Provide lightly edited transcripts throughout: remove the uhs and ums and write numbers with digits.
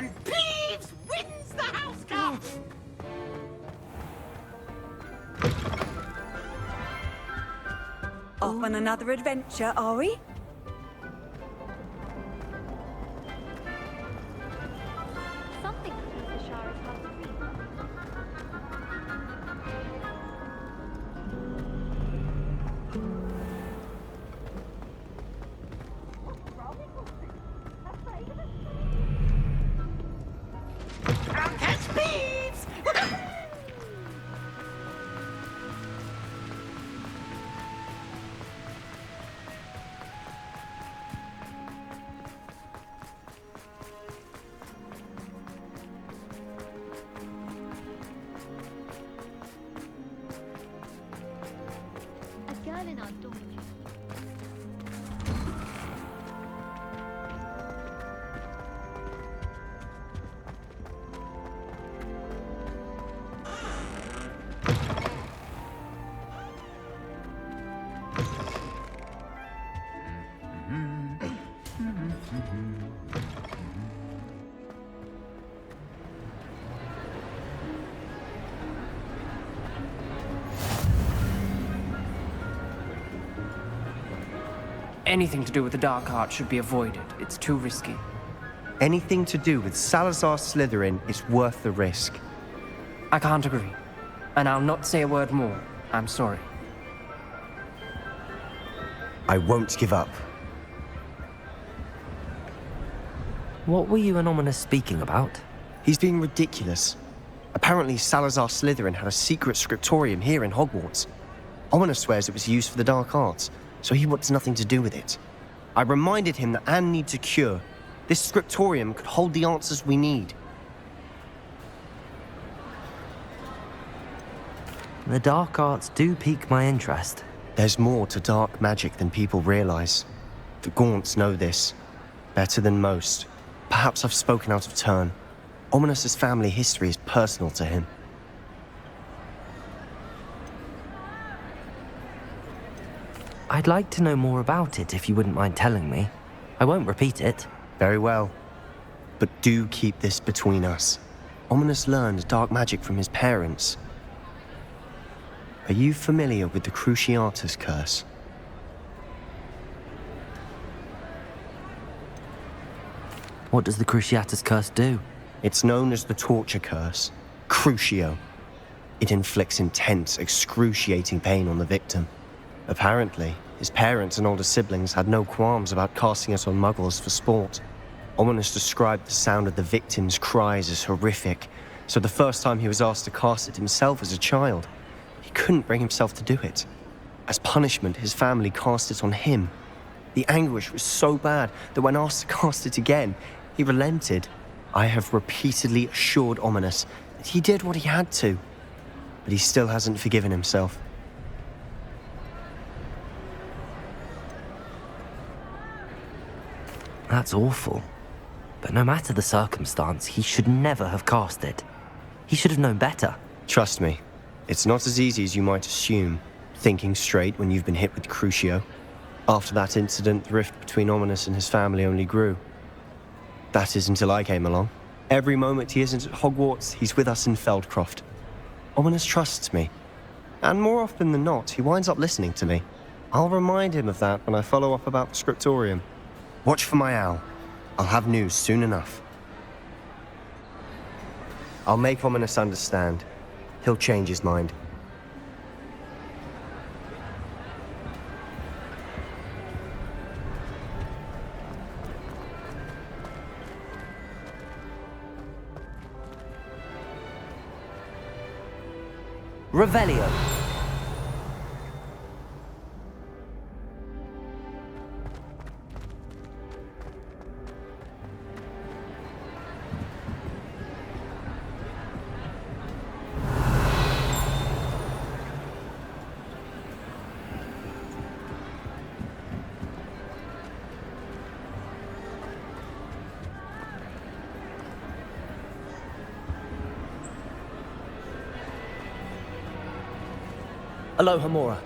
And Peeves wins the House Cup! Off on another adventure, are we? Something the Shire is hard to read. I'll catch Peeves! A girl in our dormitory. Anything to do with the dark art should be avoided. It's too risky. Anything to do with Salazar Slytherin is worth the risk. I can't agree. And I'll not say a word more. I'm sorry. I won't give up. What were you and Ominous speaking about? He's being ridiculous. Apparently, Salazar Slytherin had a secret scriptorium here in Hogwarts. Ominous swears it was used for the dark arts, so he wants nothing to do with it. I reminded him that Anne needs a cure. This scriptorium could hold the answers we need. The dark arts do pique my interest. There's more to dark magic than people realize. The Gaunts know this. Better than most. Perhaps I've spoken out of turn. Ominous's family history is personal to him. I'd like to know more about it if you wouldn't mind telling me. I won't repeat it. Very well. But do keep this between us. Ominous learned dark magic from his parents. Are you familiar with the Cruciatus Curse? What does the Cruciatus Curse do? It's known as the Torture Curse, Crucio. It inflicts intense, excruciating pain on the victim. Apparently, his parents and older siblings had no qualms about casting it on muggles for sport. Ominous described the sound of the victim's cries as horrific, so the first time he was asked to cast it himself as a child, he couldn't bring himself to do it. As punishment, his family cast it on him. The anguish was so bad that when asked to cast it again, he relented. I have repeatedly assured Ominous that he did what he had to, but he still hasn't forgiven himself. That's awful. But no matter the circumstance, he should never have cast it. He should have known better. Trust me, it's not as easy as you might assume, thinking straight when you've been hit with Crucio. After that incident, the rift between Ominous and his family only grew. That is until I came along. Every moment he isn't at Hogwarts, he's with us in Feldcroft. Ominous trusts me. And more often than not, he winds up listening to me. I'll remind him of that when I follow up about the scriptorium. Watch for my owl. I'll have news soon enough. I'll make Ominous understand. He'll change his mind. Revelio. Aloha Mora.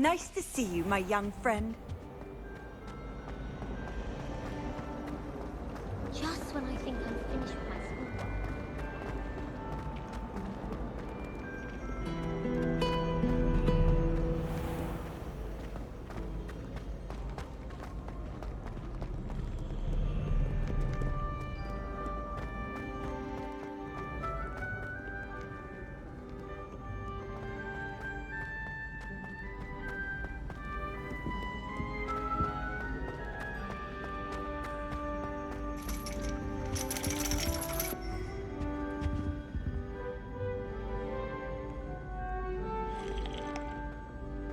Nice to see you, my young friend. Just when I think I'm finished with my schoolwork.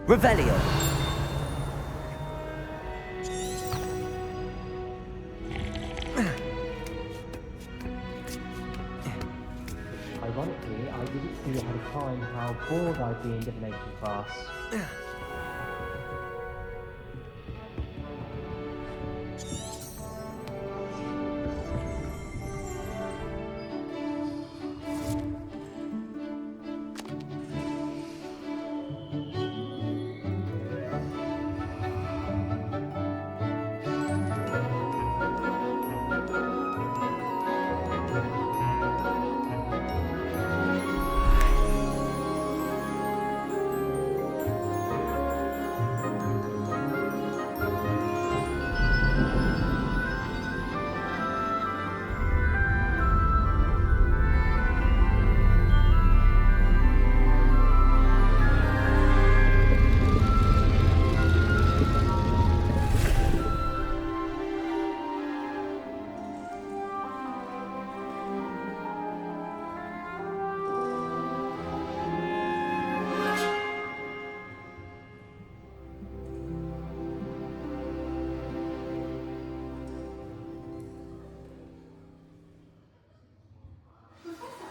Revelio. Ironically, I didn't see ahead of time how bored I'd be in divination class.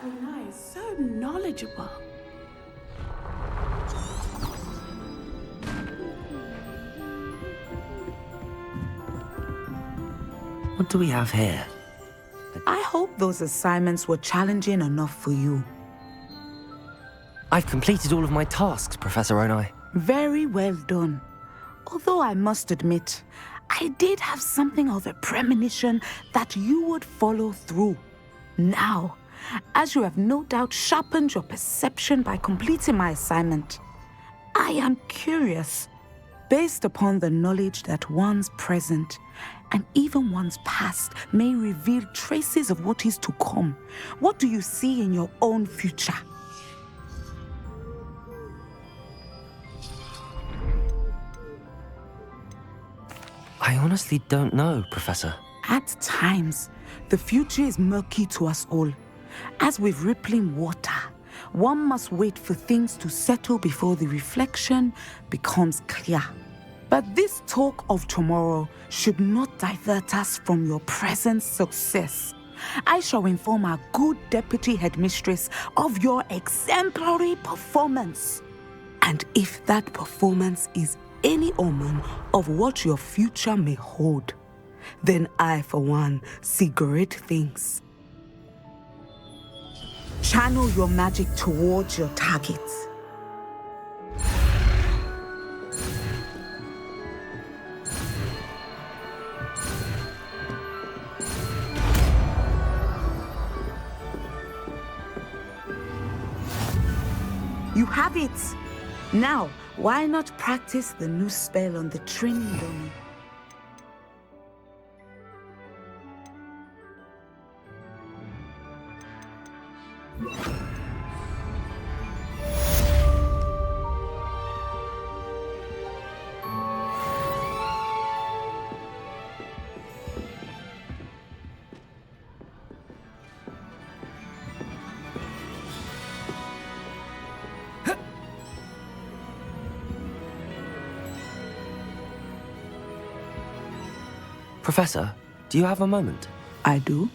So nice, so knowledgeable. What do we have here? I hope those assignments were challenging enough for you. I've completed all of my tasks, Professor Onai. Very well done. Although I must admit, I did have something of a premonition that you would follow through. Now, as you have no doubt sharpened your perception by completing my assignment, I am curious, based upon the knowledge that one's present and even one's past may reveal traces of what is to come. What do you see in your own future? I honestly don't know, Professor. At times, the future is murky to us all. As with rippling water, one must wait for things to settle before the reflection becomes clear. But this talk of tomorrow should not divert us from your present success. I shall inform our good deputy headmistress of your exemplary performance. And if that performance is any omen of what your future may hold, then I, for one, see great things. Channel your magic towards your targets. You have it! Now, why not practice the new spell on the training dummy? Professor, do you have a moment? I do.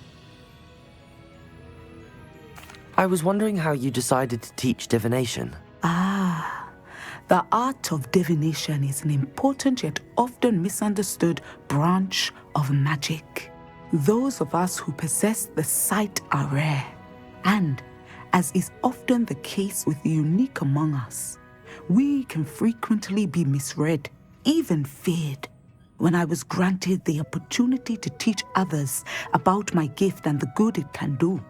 I was wondering how you decided to teach divination. The art of divination is an important yet often misunderstood branch of magic. Those of us who possess the sight are rare, and, as is often the case with the unique among us, we can frequently be misread, even feared. When I was granted the opportunity to teach others about my gift and the good it can do,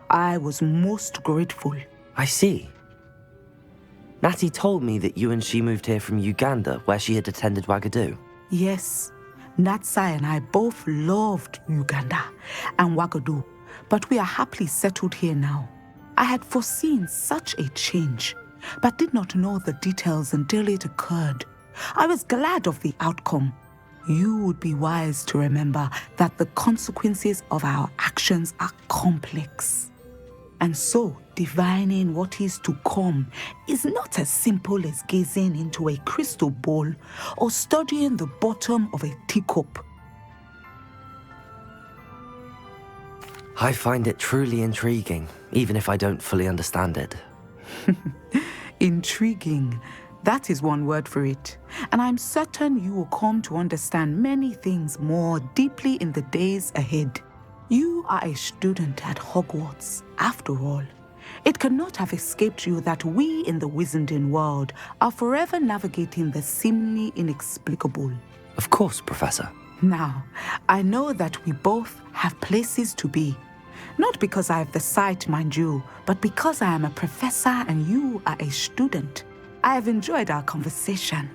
I was most grateful. I see. Natty told me that you and she moved here from Uganda, where she had attended Wagadu. Yes, Natsai and I both loved Uganda and Wagadu, but we are happily settled here now. I had foreseen such a change, but did not know the details until it occurred. I was glad of the outcome. You would be wise to remember that the consequences of our actions are complex. And so, divining what is to come is not as simple as gazing into a crystal ball or studying the bottom of a teacup. I find it truly intriguing, even if I don't fully understand it. Intriguing. That is one word for it. And I'm certain you will come to understand many things more deeply in the days ahead. You are a student at Hogwarts, after all. It cannot have escaped you that we in the Wizarding world are forever navigating the seemingly inexplicable. Of course, Professor. Now, I know that we both have places to be. Not because I have the sight, mind you, but because I am a professor and you are a student. I have enjoyed our conversation.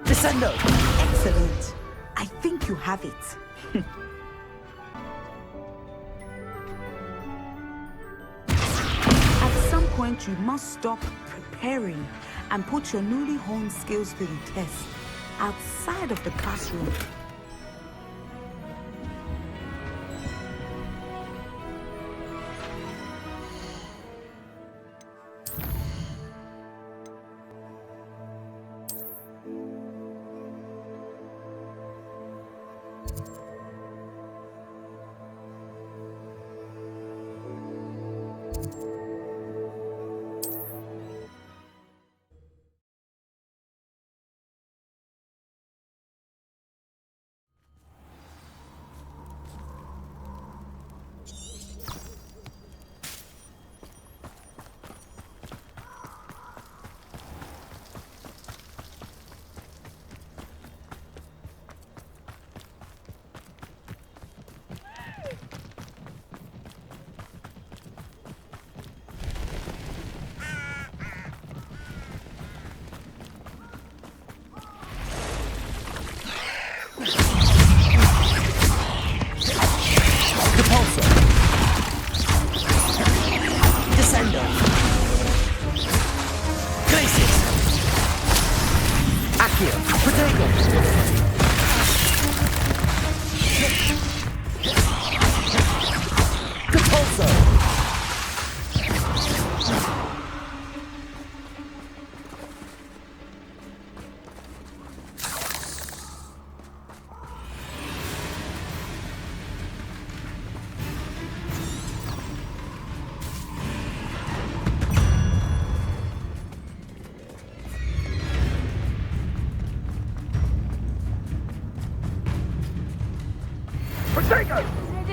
Descendo! Excellent. I think you have it. At some point, you must stop preparing and put your newly honed skills to the test outside of the classroom.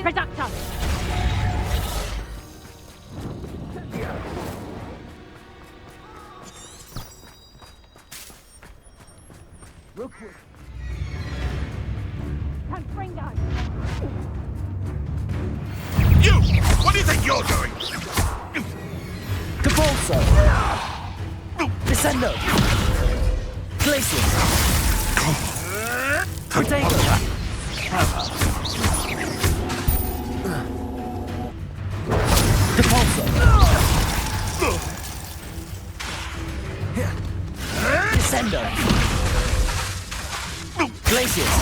Reductor! Confringo! You! What do you think you're doing? Capolso! Descendo! Glacius! Protego! Capolso! Descendo! Glacius!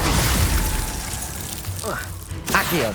Accio!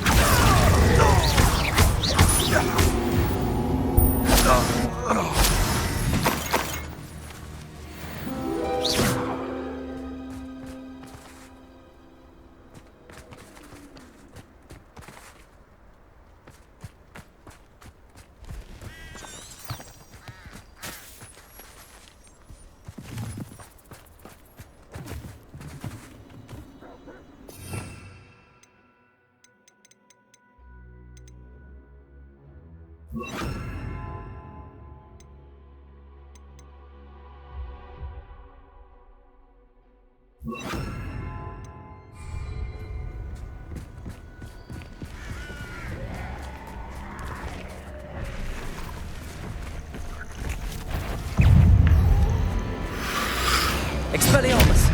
Expelliarmus!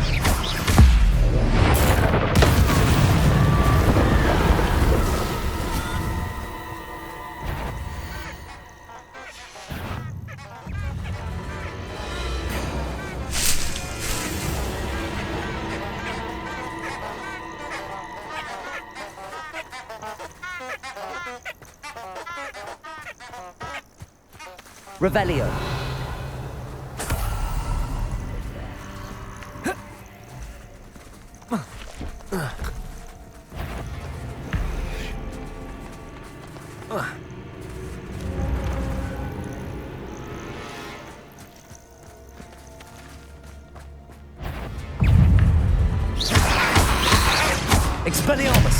Revelio. Expelliarmus!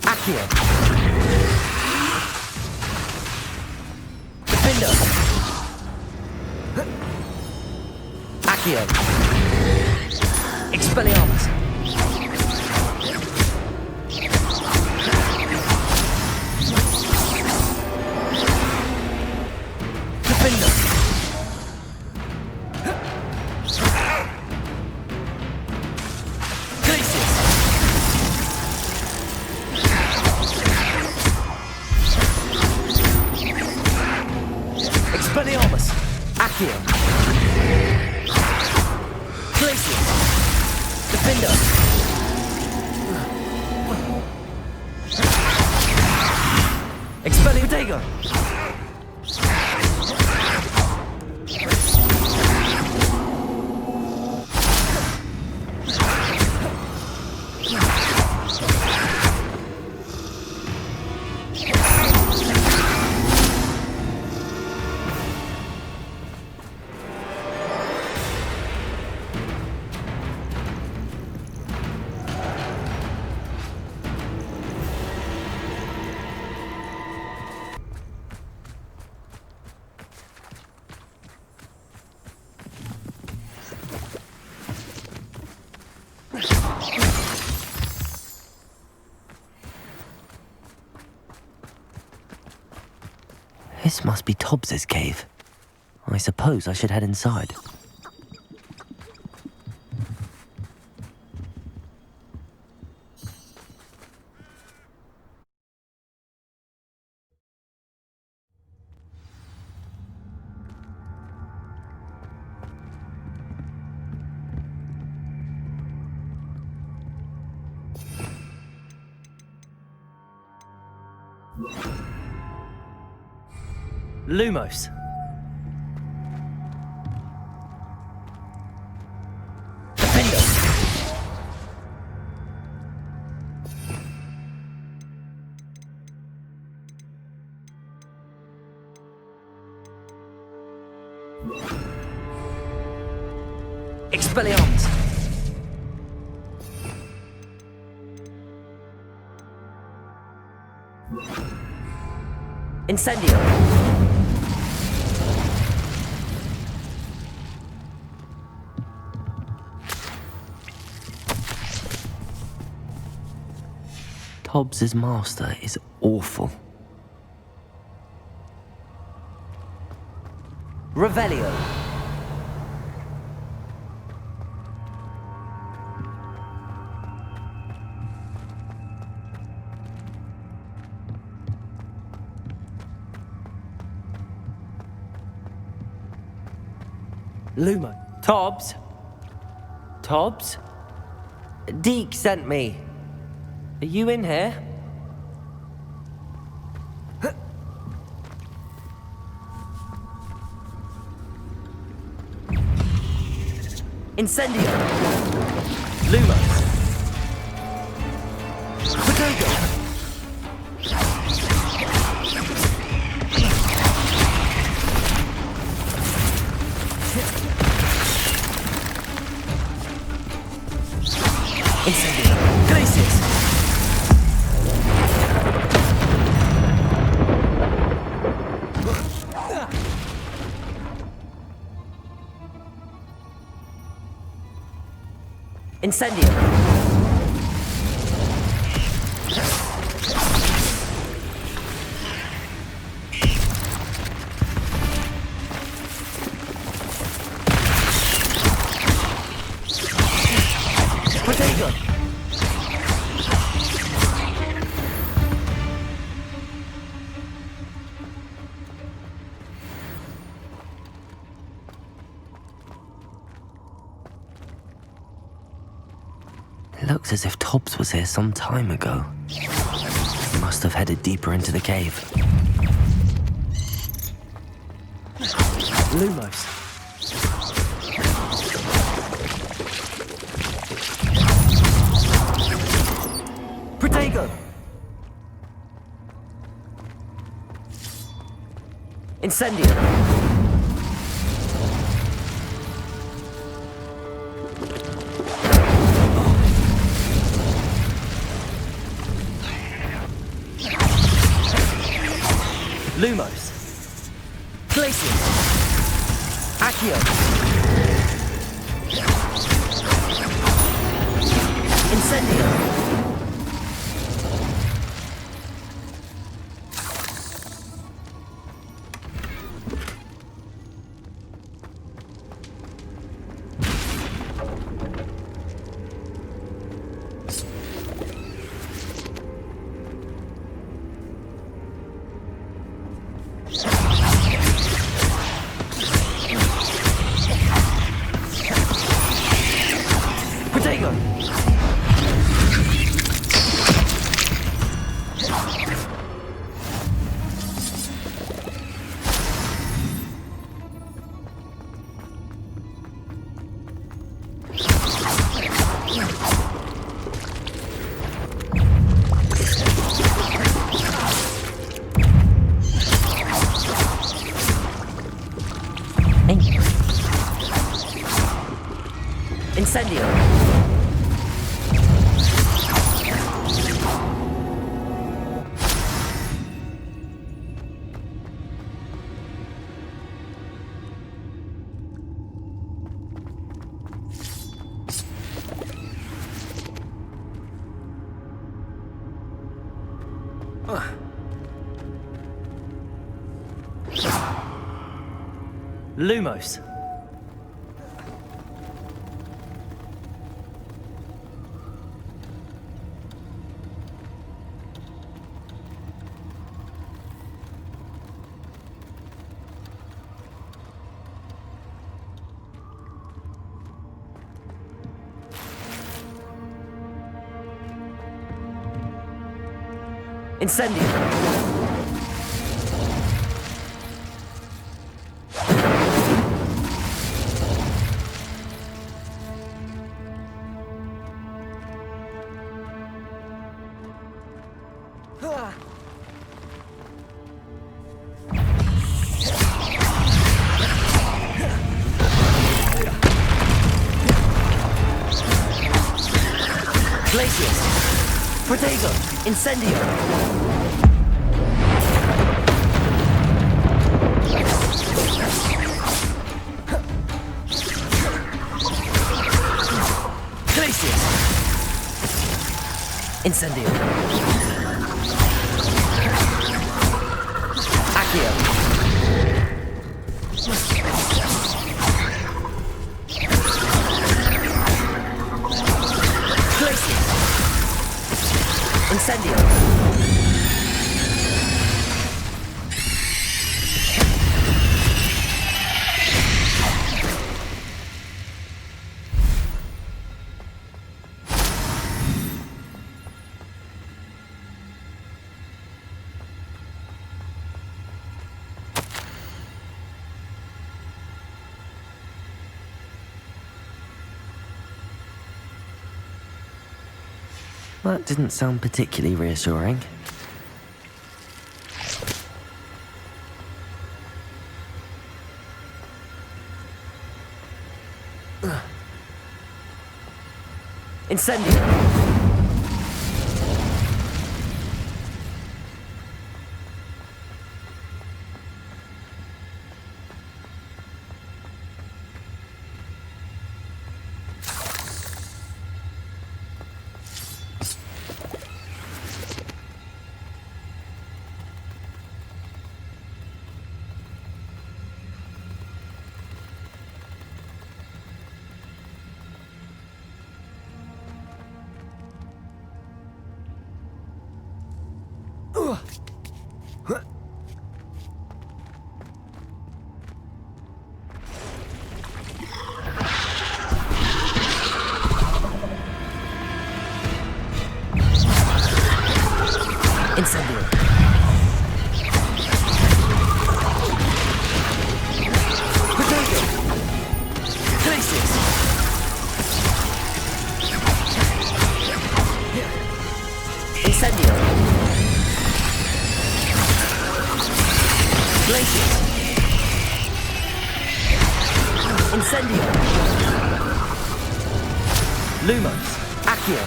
Accio! Defender! Accio! Expelliarmus! Defender! Expelliarmus! Accio! Glacius! Defender! Expelliarmus! This must be Tobbs's cave. I suppose I should head inside. Lumos. Defender. Expelliarmus. Incendio. Tobbs's master is awful. Revelio. Lumo. Tobbs? Tobbs? Deke sent me. Are you in here? Incendio! Lumos! Potato! Incendio! Glacius! Incendio! Protego! It looks as if Tobbs was here some time ago. He must have headed deeper into the cave. Lumos. Protego! Incendio! Lumos. Glacius. Accio. Incendio. Protego. Incendio. Lumos. Incendio. Glacius. Protego. Incendio. Glacius. Incendio. Accio. Glacius. Incendio. That didn't sound particularly reassuring. Incendio! Incendio. Potato. Glacius. Incendio. Glacius. Incendio. Lumos. Accio.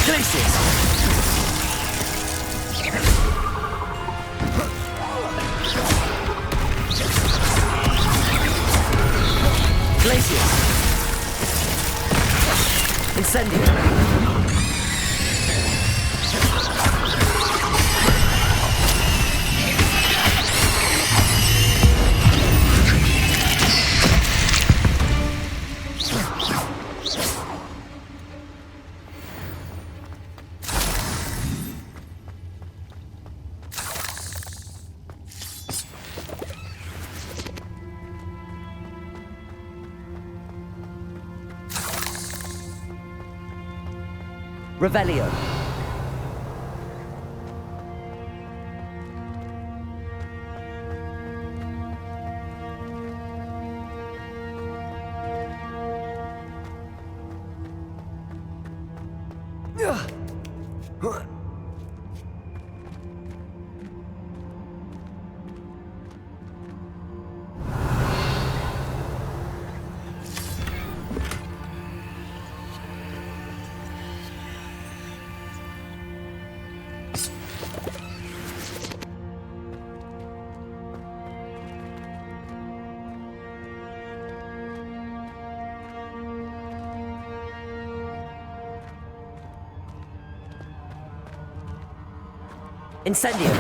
Glacius. Glacius. Incendio. Revelio. Incendio.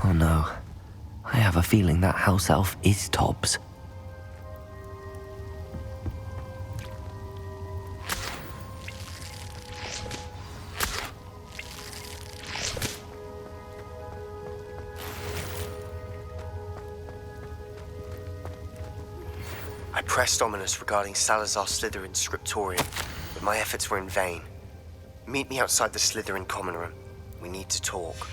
Oh no. I have a feeling that house elf is Tobbs. I pressed Ominous regarding Salazar Slytherin's scriptorium, but my efforts were in vain. Meet me outside the Slytherin common room. We need to talk.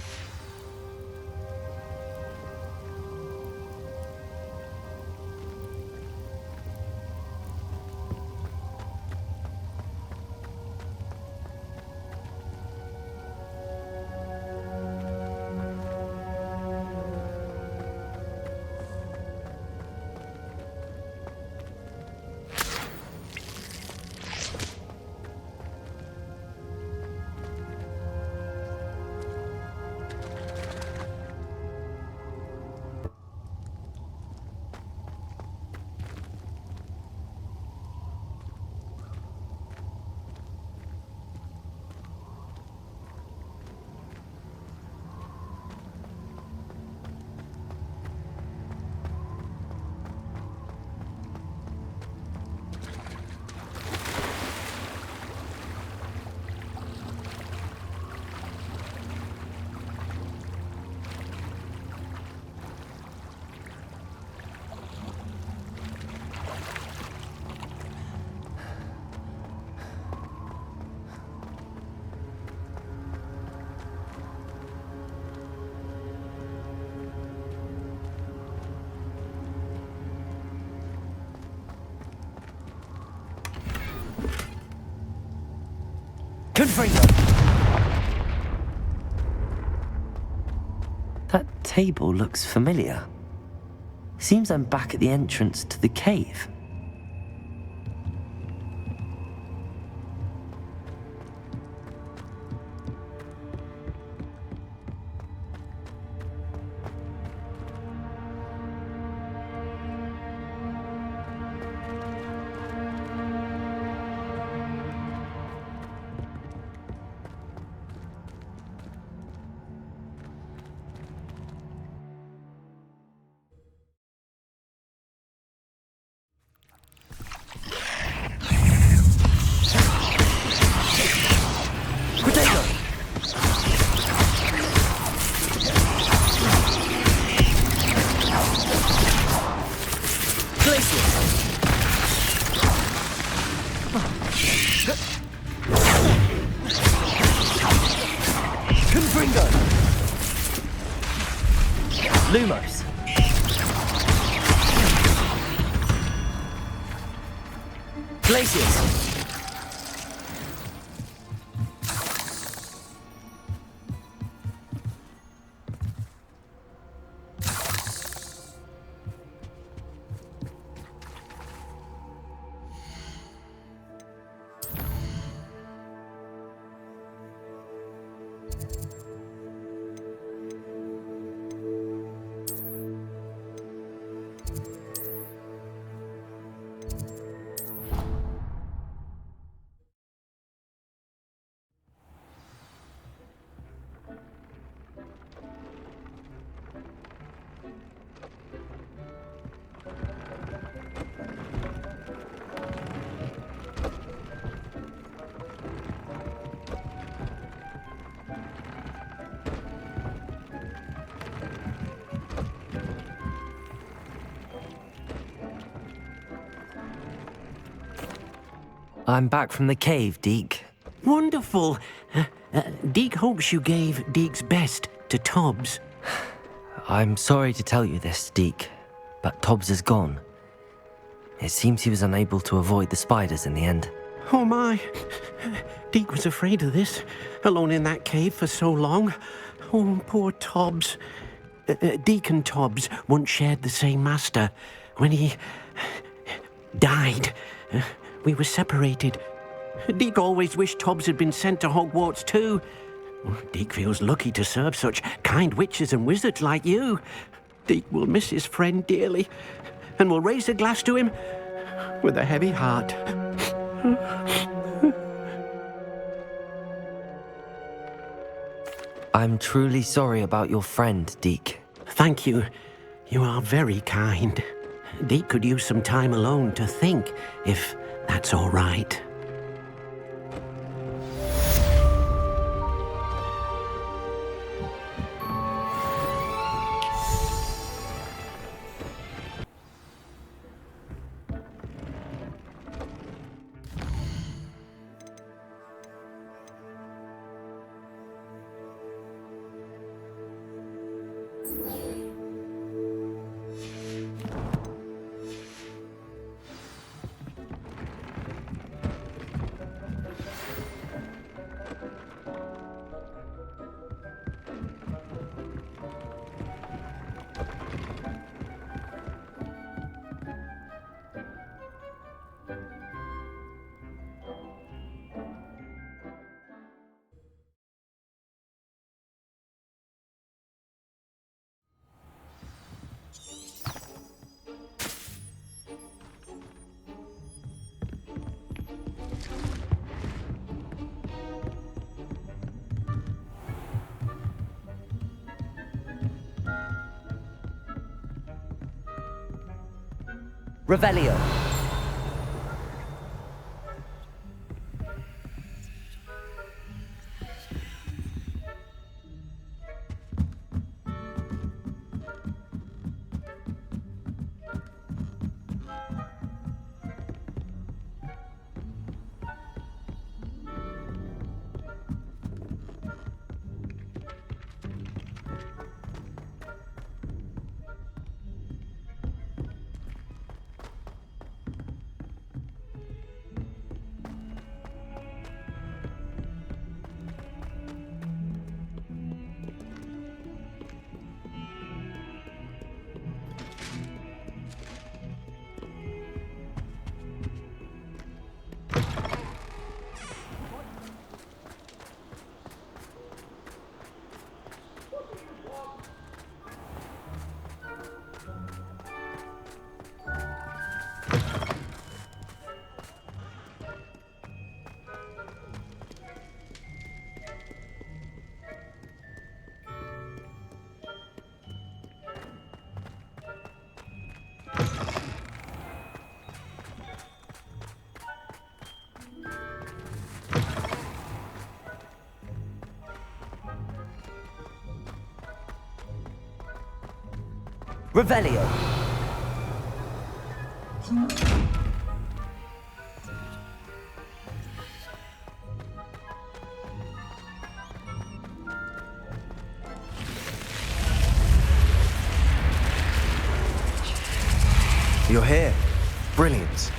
Confringo! That table looks familiar. Seems I'm back at the entrance to the cave. Lumos! Glaciers! I'm back from the cave, Deke. Wonderful. Deke hopes you gave Deke's best to Tobbs. I'm sorry to tell you this, Deke, but Tobbs is gone. It seems he was unable to avoid the spiders in the end. Oh my. Deke was afraid of this, alone in that cave for so long. Oh, poor Tobbs. Deke and Tobbs once shared the same master. When he died, we were separated. Deke always wished Tobbs had been sent to Hogwarts too. Deke feels lucky to serve such kind witches and wizards like you. Deke will miss his friend dearly, and will raise a glass to him with a heavy heart. I'm truly sorry about your friend, Deke. Thank you. You are very kind. Deke could use some time alone to think, if that's all right. Revelio. Revelio. You're here. Brilliant.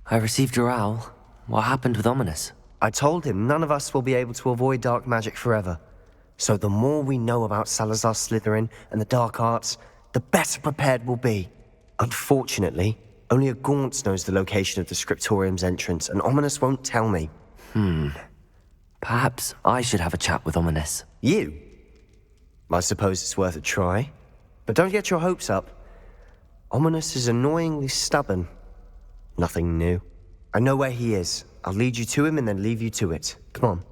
I received your owl. What happened with Ominous? I told him none of us will be able to avoid dark magic forever. So the more we know about Salazar Slytherin and the dark arts, the better prepared we'll be. Unfortunately, only a Gaunt knows the location of the Scriptorium's entrance, and Ominous won't tell me. Perhaps I should have a chat with Ominous. You? I suppose it's worth a try. But don't get your hopes up. Ominous is annoyingly stubborn. Nothing new. I know where he is. I'll lead you to him and then leave you to it. Come on.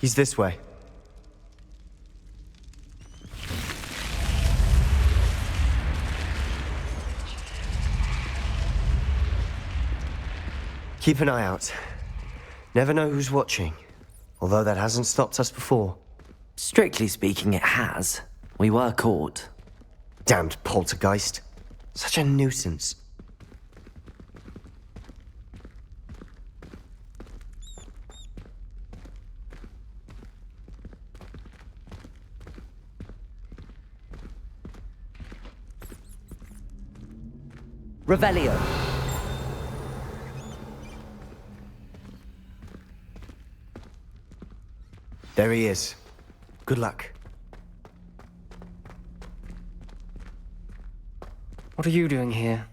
He's this way. Keep an eye out. Never know who's watching. Although that hasn't stopped us before. Strictly speaking, it has. We were caught. Damned poltergeist. Such a nuisance. Revelio. There he is. Good luck. What are you doing here?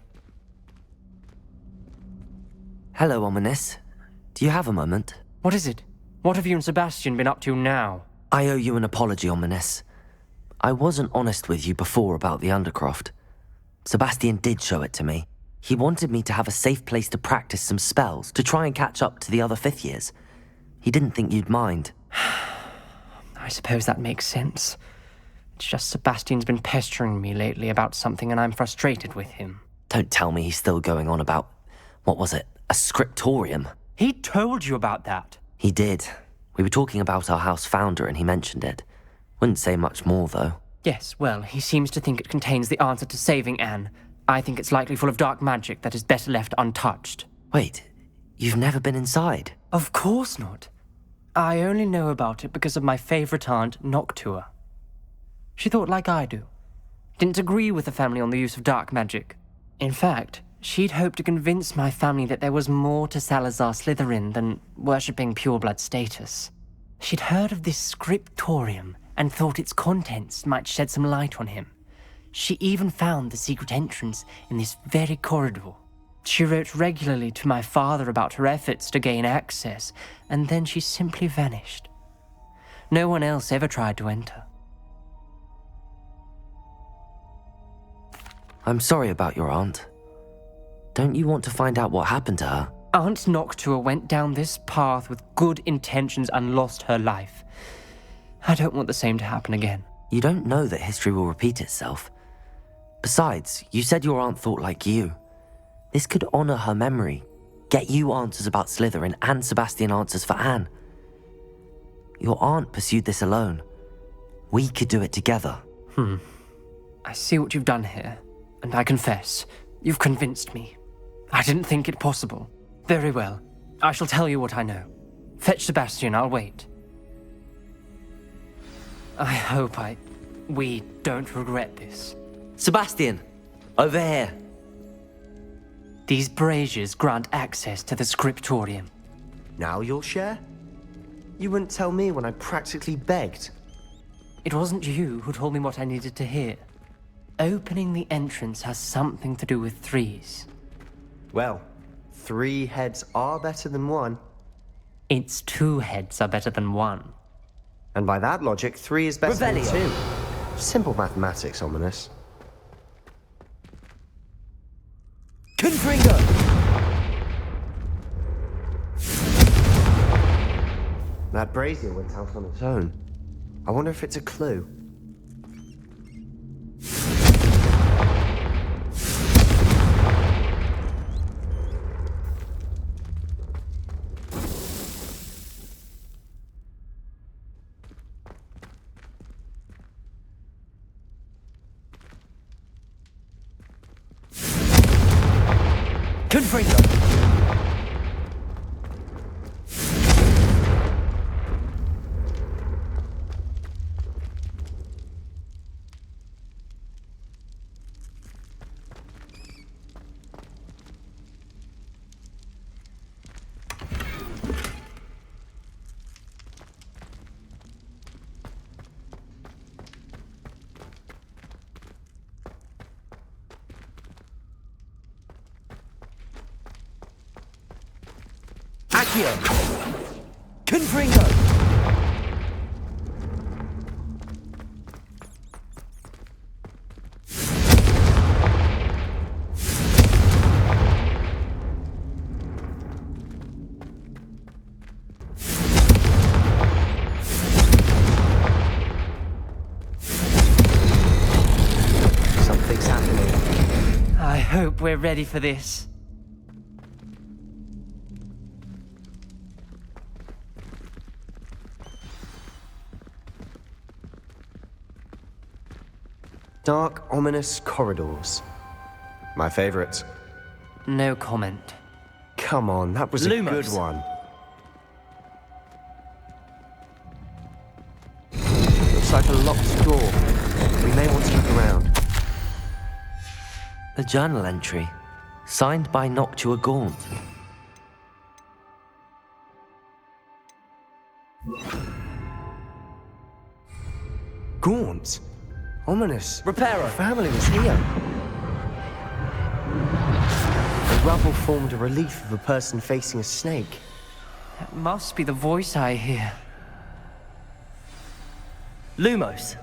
Hello, Ominous. Do you have a moment? What is it? What have you and Sebastian been up to now? I owe you an apology, Ominous. I wasn't honest with you before about the Undercroft. Sebastian did show it to me. He wanted me to have a safe place to practice some spells, to try and catch up to the other fifth years. He didn't think you'd mind. I suppose that makes sense. It's just Sebastian's been pestering me lately about something and I'm frustrated with him. Don't tell me he's still going on about, what was it, a scriptorium? He told you about that. He did. We were talking about our house founder and he mentioned it. Wouldn't say much more, though. Yes, well, he seems to think it contains the answer to saving Anne. I think it's likely full of dark magic that is better left untouched. Wait, you've never been inside? Of course not. I only know about it because of my favorite aunt, Noctua. She thought like I do. Didn't agree with the family on the use of dark magic. In fact, she'd hoped to convince my family that there was more to Salazar Slytherin than worshipping pureblood status. She'd heard of this scriptorium and thought its contents might shed some light on him. She even found the secret entrance in this very corridor. She wrote regularly to my father about her efforts to gain access, and then she simply vanished. No one else ever tried to enter. I'm sorry about your aunt. Don't you want to find out what happened to her? Aunt Noctua went down this path with good intentions and lost her life. I don't want the same to happen again. You don't know that history will repeat itself. Besides, you said your aunt thought like you. This could honor her memory, get you answers about Slytherin and Sebastian answers for Anne. Your aunt pursued this alone. We could do it together. I see what you've done here, and I confess, you've convinced me. I didn't think it possible. Very well, I shall tell you what I know. Fetch Sebastian, I'll wait. I hope we don't regret this. Sebastian, over here. These braziers grant access to the scriptorium. Now you'll share? You wouldn't tell me when I practically begged. It wasn't you who told me what I needed to hear. Opening the entrance has something to do with threes. Well, 3 heads are better than 1. Its 2 heads are better than 1. And by that logic, 3 is better Revelio. than 2. Simple mathematics, Ominous. Confringo! That brazier went out on its own. I wonder if it's a clue. Confringo! Accio! Confringo! Something's happening. I hope we're ready for this. Dark, ominous corridors. My favorite. No comment. Come on, that was a Lumos. good one. Looks like a locked door. We may want to look around. A journal entry, signed by Noctua Gaunt. Gaunt? Ominous. Reparo! The family was here. The rubble formed a relief of a person facing a snake. That must be the voice I hear. Lumos.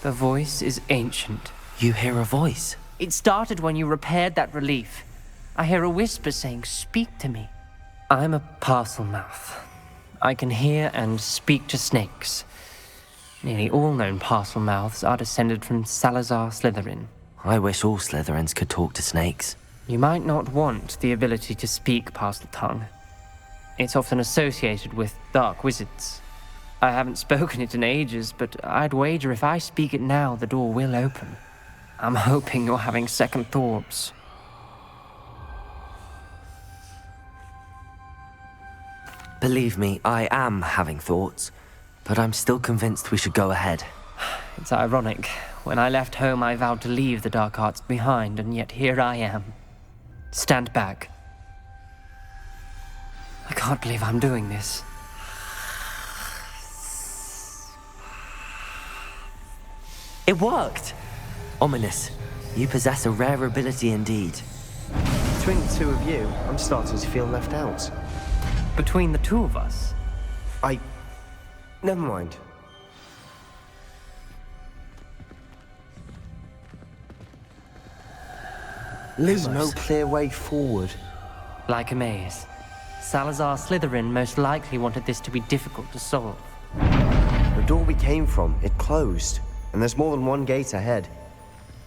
The voice is ancient. You hear a voice. It started when you repaired that relief. I hear a whisper saying, "Speak to me." I'm a parcel mouth. I can hear and speak to snakes. Nearly all known parcel mouths are descended from Salazar Slytherin. I wish all Slytherins could talk to snakes. You might not want the ability to speak parcel tongue. It's often associated with dark wizards. I haven't spoken it in ages, but I'd wager if I speak it now, the door will open. I'm hoping you're having second thoughts. Believe me, I am having thoughts, but I'm still convinced we should go ahead. It's ironic. When I left home, I vowed to leave the dark arts behind, and yet here I am. Stand back. I can't believe I'm doing this. It worked! Ominous, you possess a rare ability indeed. Between the two of you, I'm starting to feel left out. Between the two of us, Never mind. There's no clear way forward. like a maze. Salazar Slytherin most likely wanted this to be difficult to solve. The door we came from, it closed. And there's more than one gate ahead.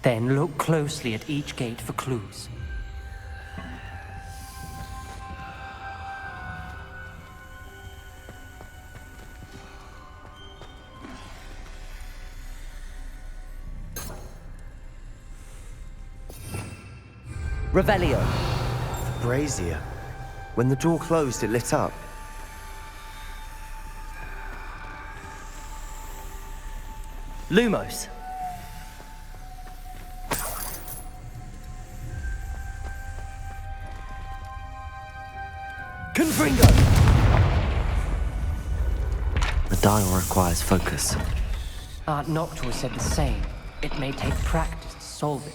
Then look closely at each gate for clues. Revelio. The brazier. When the door closed, it lit up. Lumos. Confringo. The dial requires focus. Aunt Noctua said the same. It may take practice to solve it.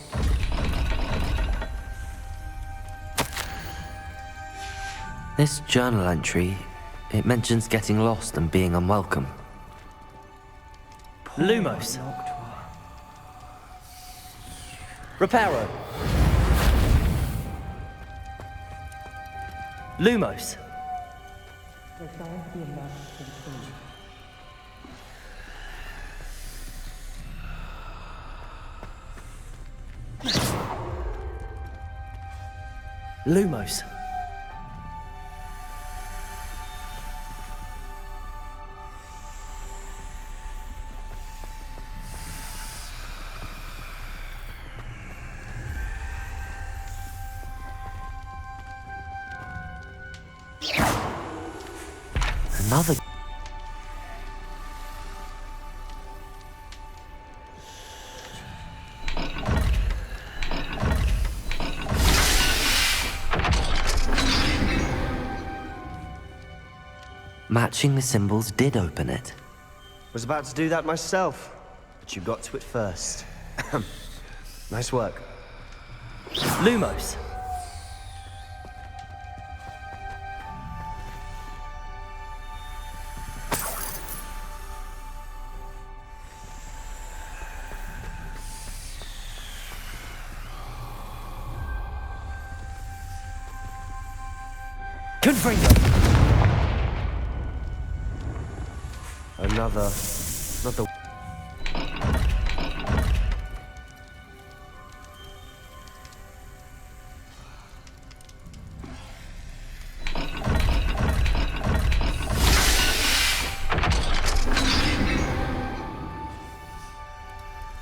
This journal entry, it mentions getting lost and being unwelcome. Lumos. Reparo. Lumos. Lumos. Another. Matching the symbols did open it. Was about to do that myself, but you got to it first. Nice work. Lumos. Confringo. Another.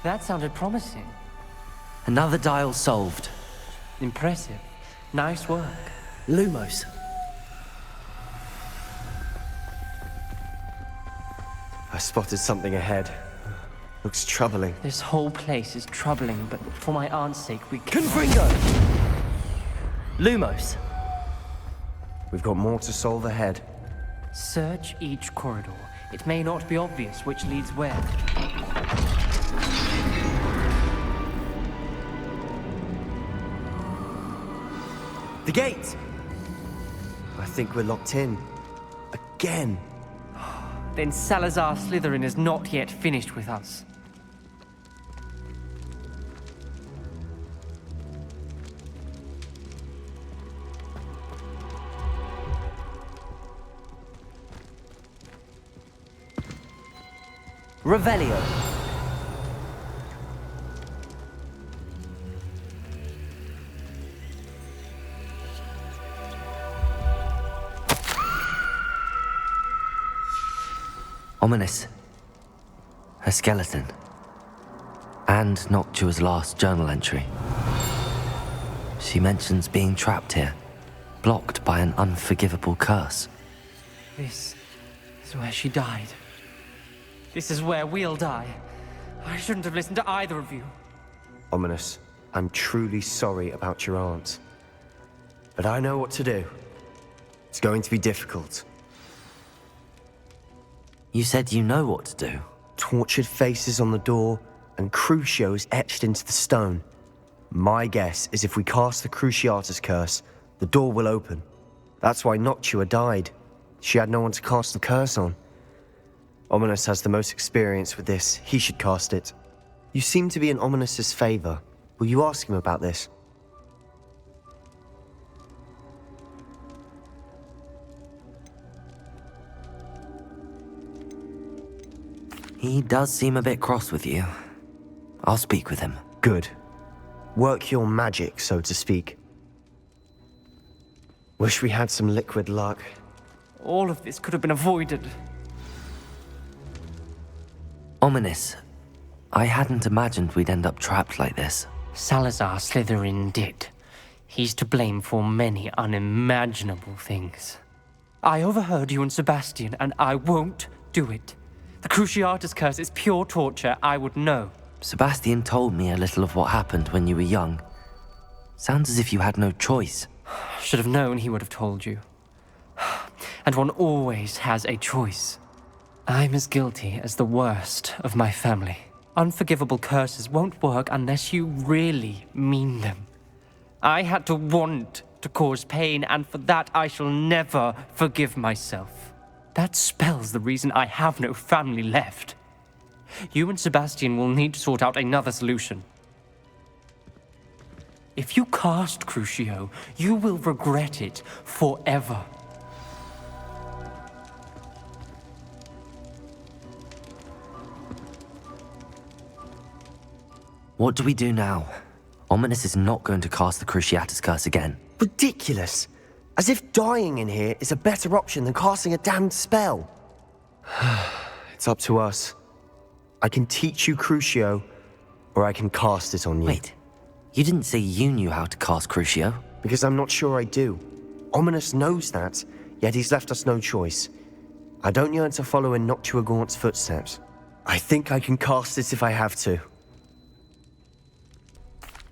That sounded promising. Another dial solved. Impressive. Nice work. Lumos. I spotted something ahead. Looks troubling. This whole place is troubling, but for my aunt's sake, we can... Confringo! Lumos. We've got more to solve ahead. Search each corridor. It may not be obvious which leads where. The gate! I think we're locked in. Again. Then Salazar Slytherin is not yet finished with us. Revelio. Ominous. Her skeleton. And Noctua's last journal entry. She mentions being trapped here, blocked by an unforgivable curse. This is where she died. This is where we'll die. I shouldn't have listened to either of you. Ominous, I'm truly sorry about your aunt. But I know what to do. It's going to be difficult. You said you know what to do. Tortured faces on the door, and Crucios etched into the stone. My guess is if we cast the Cruciatus curse, the door will open. That's why Noctua died. She had no one to cast the curse on. Ominous has the most experience with this. He should cast it. You seem to be in Ominous's favor. Will you ask him about this? He does seem a bit cross with you. I'll speak with him. Good. Work your magic, so to speak. Wish we had some liquid luck. All of this could have been avoided. Ominous. I hadn't imagined we'd end up trapped like this. Salazar Slytherin did. He's to blame for many unimaginable things. I overheard you and Sebastian, and I won't do it. The Cruciatus curse is pure torture, I would know. Sebastian told me a little of what happened when you were young. Sounds as if you had no choice. Should have known he would have told you. And one always has a choice. I'm as guilty as the worst of my family. Unforgivable curses won't work unless you really mean them. I had to want to cause pain, and for that I shall never forgive myself. That spells the reason I have no family left. You and Sebastian will need to sort out another solution. If you cast Crucio, you will regret it forever. What do we do now? Ominous is not going to cast the Cruciatus curse again. Ridiculous! As if dying in here is a better option than casting a damned spell. It's up to us. I can teach you Crucio, or I can cast it on you. Wait, you didn't say you knew how to cast Crucio? Because I'm not sure I do. Ominous knows that, yet he's left us no choice. I don't yearn to follow in Noctua Gaunt's footsteps. I think I can cast it if I have to.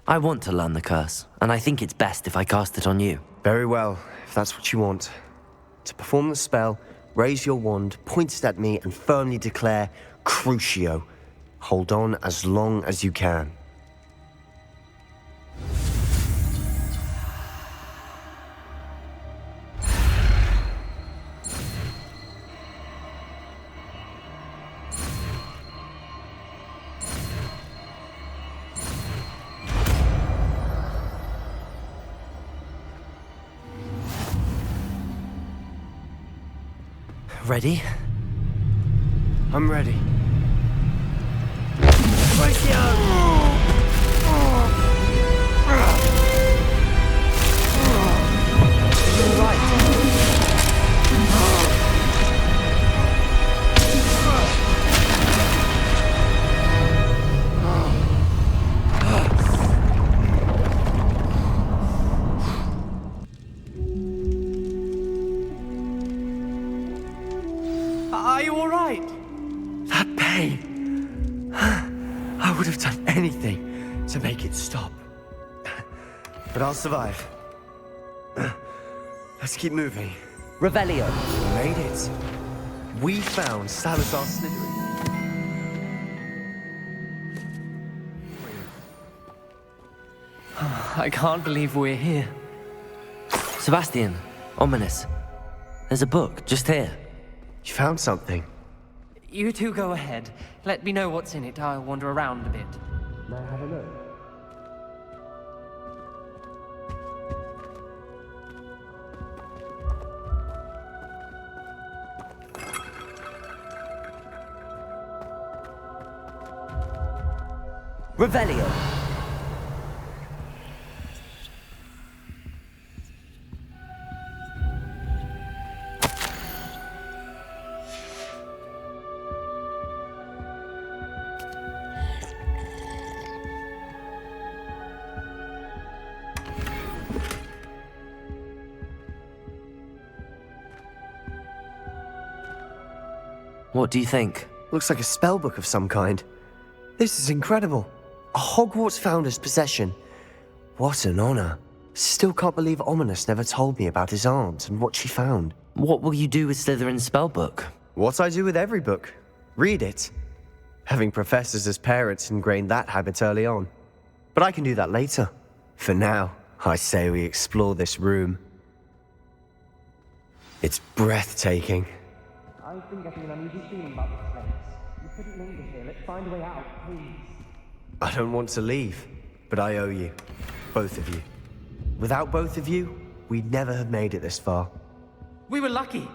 I want to learn the curse, and I think it's best if I cast it on you. Very well, if that's what you want. To perform the spell, raise your wand, point it at me, and firmly declare, Crucio. Hold on as long as you can. Ready? I'm ready. Are you all right? That pain. I would have done anything to make it stop. But I'll survive. Let's keep moving. Revelio. We made it. We found Salazar Slytherin. I can't believe we're here. Sebastian, ominous. There's a book just here. You found something. You two go ahead. Let me know what's in it. I'll wander around a bit. May I have a look? Revelio. What do you think? Looks like a spellbook of some kind. This is incredible. A Hogwarts founder's possession. What an honor. Still can't believe Ominous never told me about his aunt and what she found. What will you do with Slytherin's spellbook? What I do with every book. Read it. Having professors as parents ingrained that habit early on. But I can do that later. For now, I say we explore this room. It's breathtaking. I've been getting an uneasy feeling about this place. You couldn't linger here. Let's find a way out, please. I don't want to leave, but I owe you. Both of you. Without both of you, we'd never have made it this far. We were lucky.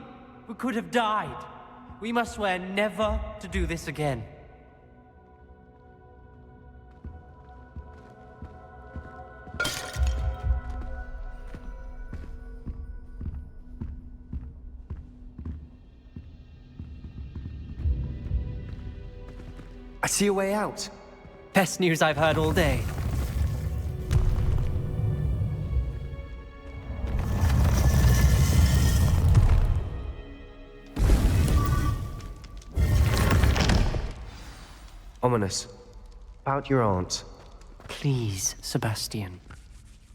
We could have died. We must swear never to do this again. I see a way out. Best news I've heard all day. Ominous. About your aunt. Please, Sebastian.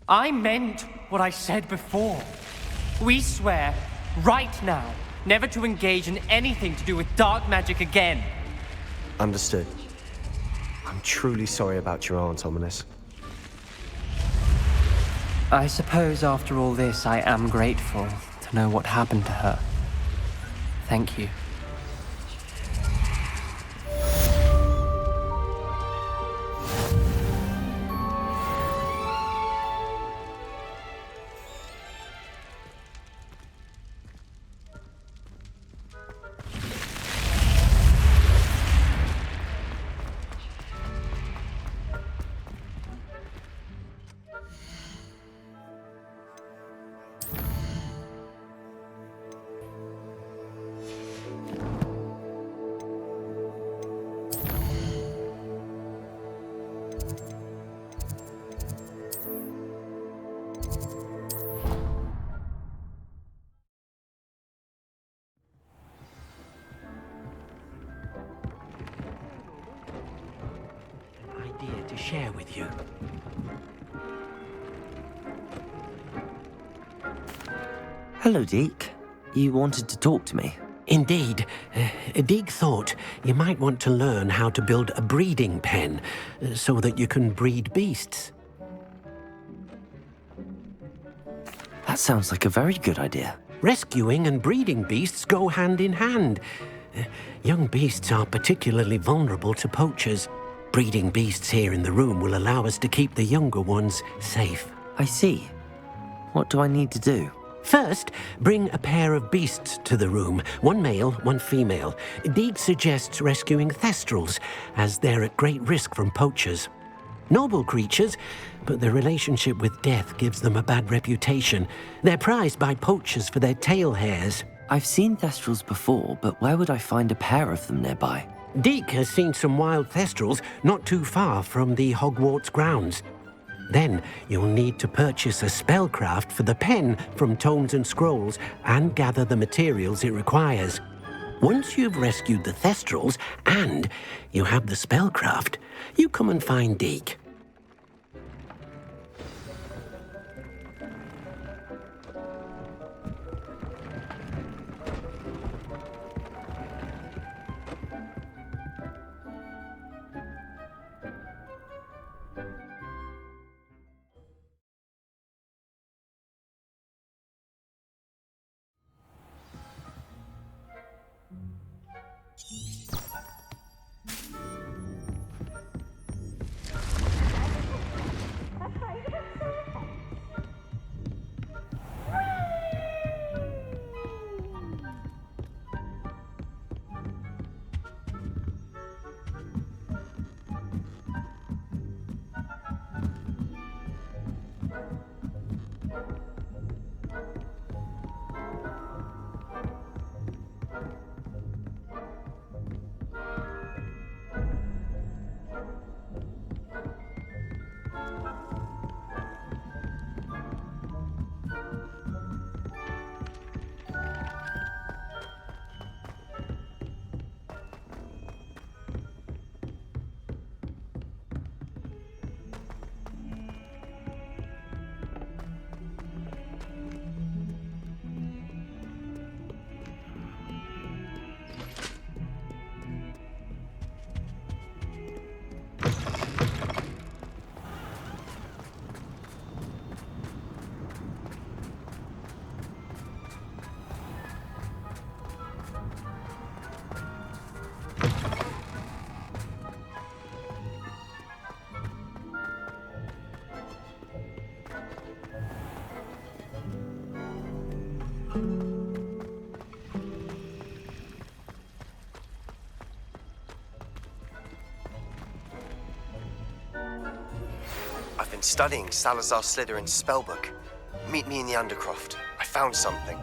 I meant what I said before. We swear, right now, never to engage in anything to do with dark magic again. Understood. I'm truly sorry about your aunt, Ominous. I suppose after all this, I am grateful to know what happened to her. Thank you. share with you. Hello, Deke. You wanted to talk to me? Indeed. Deke thought you might want to learn how to build a breeding pen so that you can breed beasts. That sounds like a very good idea. Rescuing and breeding beasts go hand in hand. Young beasts are particularly vulnerable to poachers. Breeding beasts here in the room will allow us to keep the younger ones safe. I see. What do I need to do? First, bring a pair of beasts to the room. One male, one female. Deke suggests rescuing thestrals, as they're at great risk from poachers. Noble creatures, but their relationship with death gives them a bad reputation. They're prized by poachers for their tail hairs. I've seen thestrals before, but where would I find a pair of them nearby? Deke has seen some wild thestrals not too far from the Hogwarts grounds. Then you'll need to purchase a spellcraft for the pen from Tomes and Scrolls and gather the materials it requires. Once you've rescued the thestrals and you have the spellcraft, you come and find Deke. I've been studying Salazar Slytherin's spellbook. Meet me in the Undercroft. I found something.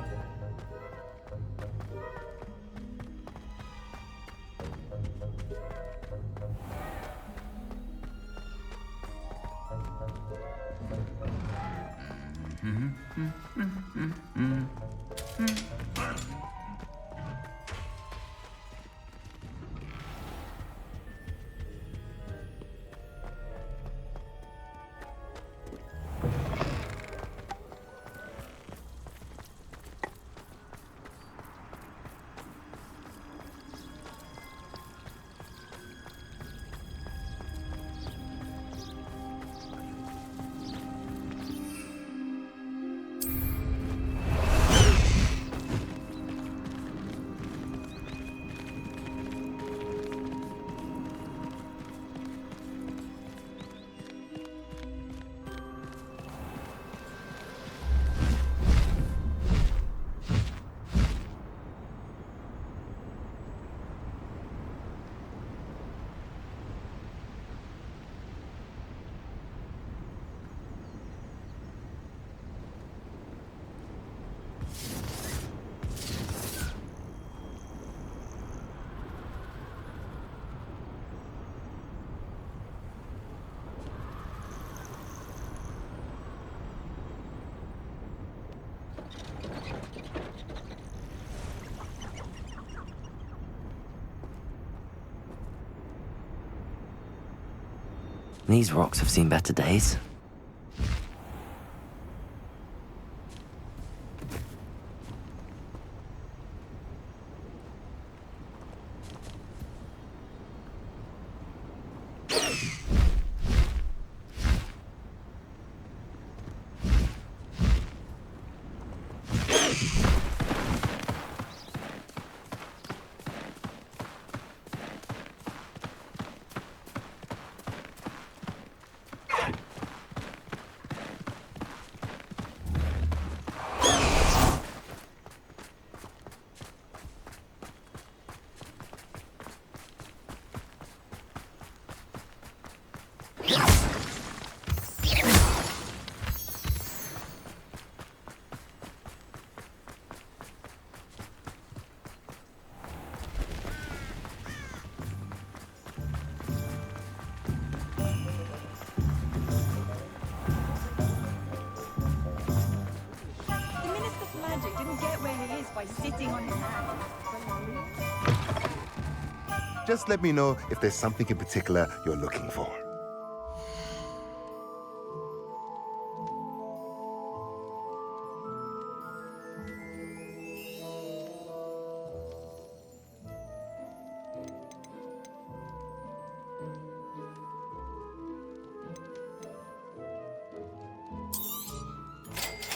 These rocks have seen better days. By sitting on his hands. Just let me know if there's something in particular you're looking for.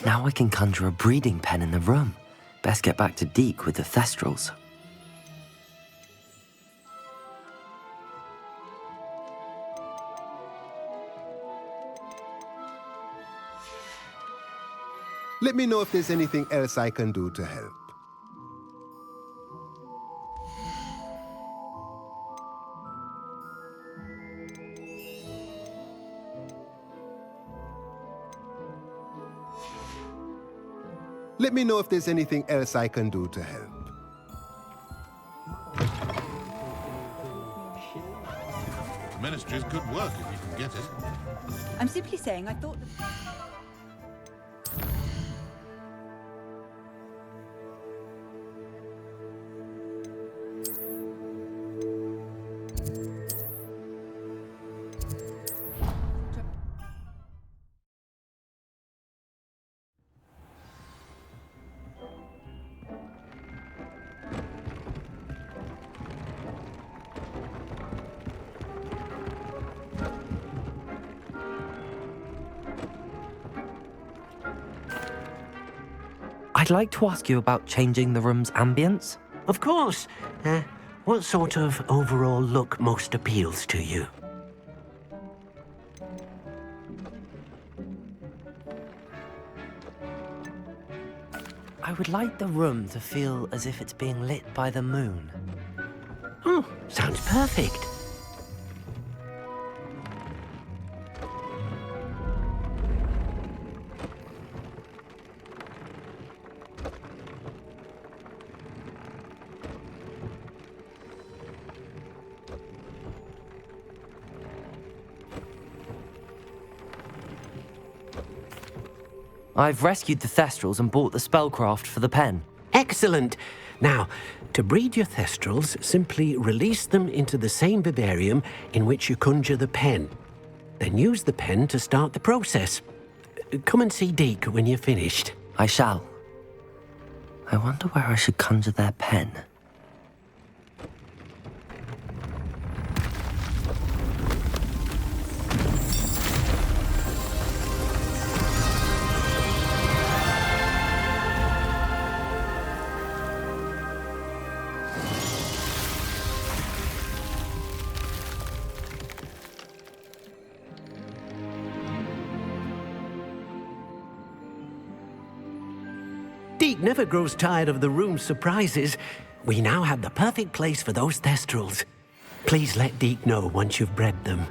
Now I can conjure a breeding pen in the room. Best get back to Deke with the Thestrals. Let me know if there's anything else I can do to help. Let me know if there's anything else I can do to help. The Ministry's good work if you can get it. I'm simply saying I thought... I'd like to ask you about changing the room's ambience. Of course. What sort of overall look most appeals to you? I would like the room to feel as if it's being lit by the moon. Oh, sounds perfect. I've rescued the Thestrals and bought the spellcraft for the pen. Excellent. Now, to breed your Thestrals, simply release them into the same vivarium in which you conjure the pen. Then use the pen to start the process. Come and see Deke when you're finished. I shall. I wonder where I should conjure their pen. Deke never grows tired of the room's surprises. We now have the perfect place for those Thestrals. Please let Deke know once you've bred them.